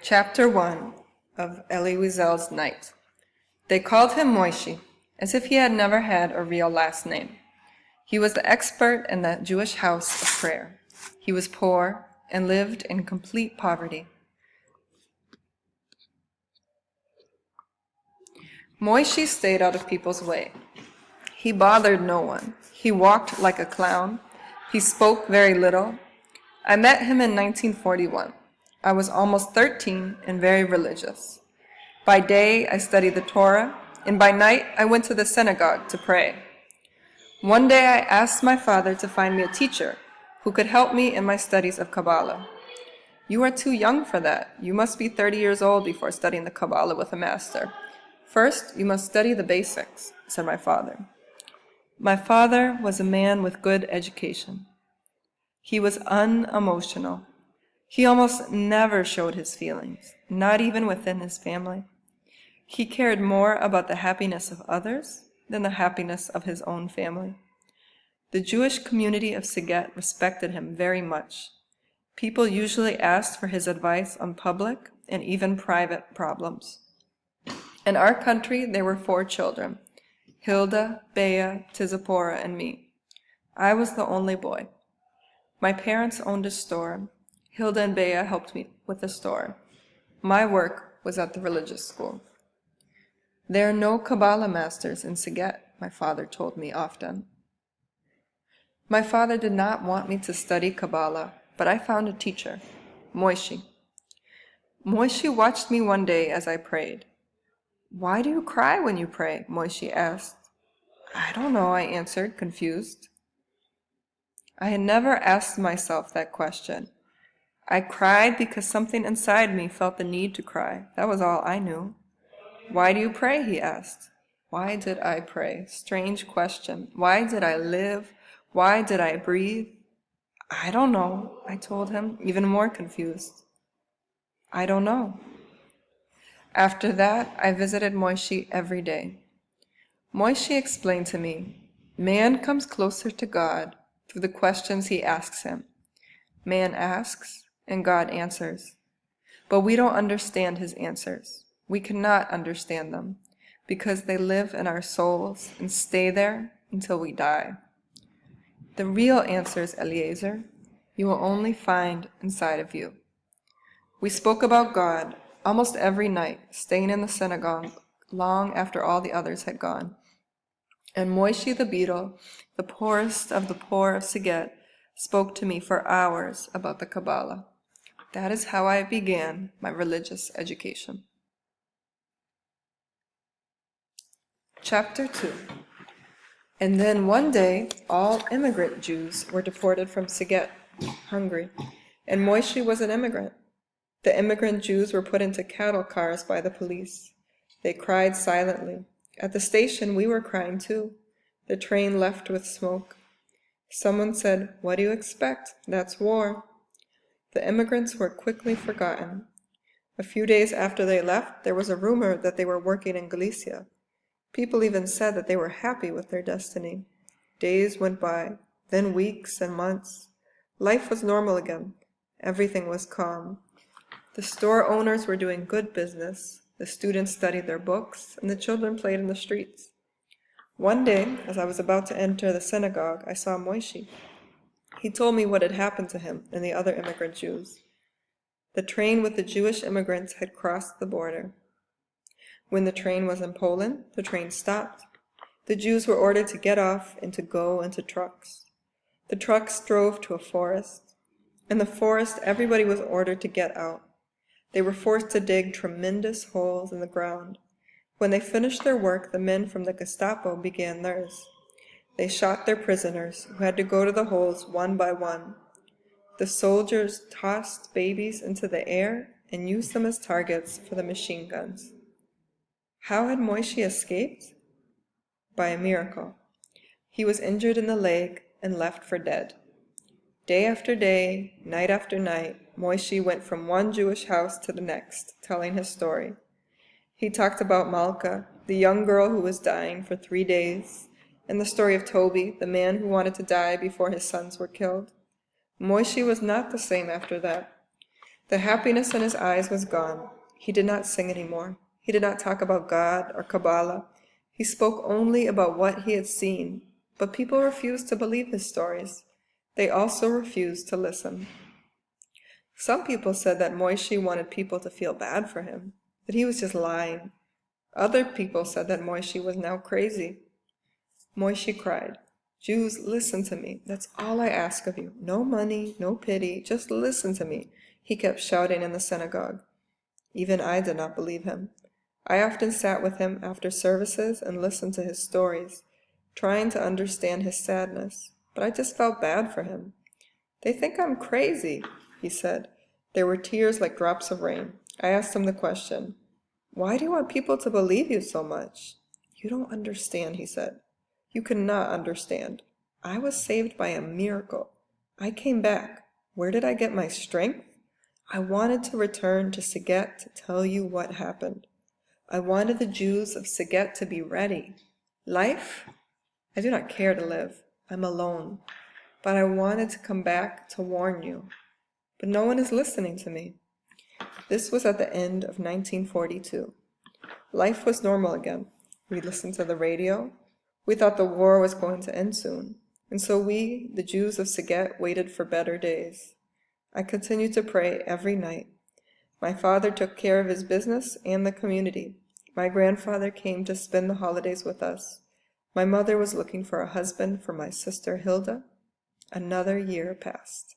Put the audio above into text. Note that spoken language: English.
Chapter 1 of Elie Wiesel's Night. They called him Moishi, as if he had never had a real last name. He was the expert in the Jewish house of prayer. He was poor and lived in complete poverty. Moishi stayed out of people's way. He bothered no one. He walked like a clown. He spoke very little. I met him in 1941. I was almost 13 and very religious. By day, I studied the Torah, and by night, I went to the synagogue to pray. One day, I asked my father to find me a teacher who could help me in my studies of Kabbalah. "You are too young for that. You must be 30 years old before studying the Kabbalah with a master. First, you must study the basics," said my father. My father was a man with good education. He was unemotional. He almost never showed his feelings, not even within his family. He cared more about the happiness of others than the happiness of his own family. The Jewish community of Siget respected him very much. People usually asked for his advice on public and even private problems. In our country, there were 4 children: Hilda, Bea, Tzipora, and me. I was the only boy. My parents owned a store. Hilda and Bea helped me with the store. My work was at the religious school. "There are no Kabbalah masters in Siget," my father told me often. My father did not want me to study Kabbalah, but I found a teacher, Moishi. Moishi watched me one day as I prayed. "Why do you cry when you pray?" Moishi asked. "I don't know," I answered, confused. I had never asked myself that question. I cried because something inside me felt the need to cry. That was all I knew. "Why do you pray?" he asked. Why did I pray? Strange question. Why did I live? Why did I breathe? "I don't know," I told him, even more confused. "I don't know." After that, I visited Moishi every day. Moishi explained to me, man comes closer to God through the questions he asks him. Man asks, and God answers. But we don't understand his answers. We cannot understand them, because they live in our souls and stay there until we die. The real answers, Eliezer, you will only find inside of you. We spoke about God almost every night, staying in the synagogue long after all the others had gone. And Moishi the beadle, the poorest of the poor of Siget, spoke to me for hours about the Kabbalah. That is how I began my religious education. Chapter 2. And then one day, all immigrant Jews were deported from Siget, Hungary, and Moishi was an immigrant. The immigrant Jews were put into cattle cars by the police. They cried silently. At the station, we were crying too. The train left with smoke. Someone said, "What do you expect? That's war." The immigrants were quickly forgotten. A few days after they left, there was a rumor that they were working in Galicia. People even said that they were happy with their destiny. Days went by, then weeks and months. Life was normal again. Everything was calm. The store owners were doing good business. The students studied their books, and the children played in the streets. One day, as I was about to enter the synagogue, I saw Moishi. He told me what had happened to him and the other immigrant Jews. The train with the Jewish immigrants had crossed the border. When the train was in Poland, the train stopped. The Jews were ordered to get off and to go into trucks. The trucks drove to a forest. In the forest, everybody was ordered to get out. They were forced to dig tremendous holes in the ground. When they finished their work, the men from the Gestapo began theirs. They shot their prisoners, who had to go to the holes one by one. The soldiers tossed babies into the air and used them as targets for the machine guns. How had Moishi escaped? By a miracle. He was injured in the leg and left for dead. Day after day, night after night, Moishi went from one Jewish house to the next, telling his story. He talked about Malka, the young girl who was dying for 3 days, and the story of Toby, the man who wanted to die before his sons were killed. Moishi was not the same after that. The happiness in his eyes was gone. He did not sing anymore. He did not talk about God or Kabbalah. He spoke only about what he had seen, but people refused to believe his stories. They also refused to listen. Some people said that Moishi wanted people to feel bad for him, that he was just lying. Other people said that Moishi was now crazy. Moishi cried, "Jews, listen to me. That's all I ask of you. No money, no pity, just listen to me," he kept shouting in the synagogue. Even I did not believe him. I often sat with him after services and listened to his stories, trying to understand his sadness, but I just felt bad for him. "They think I'm crazy," he said. There were tears like drops of rain. I asked him the question, "Why do you want people to believe you so much?" "You don't understand," he said. "You cannot understand. I was saved by a miracle. I came back. Where did I get my strength? I wanted to return to Saget to tell you what happened. I wanted the Jews of Saget to be ready. Life? I do not care to live. I'm alone. But I wanted to come back to warn you. But no one is listening to me." This was at the end of 1942. Life was normal again. We listened to the radio. We thought the war was going to end soon. And so we, the Jews of Saget, waited for better days. I continued to pray every night. My father took care of his business and the community. My grandfather came to spend the holidays with us. My mother was looking for a husband for my sister Hilda. Another year passed.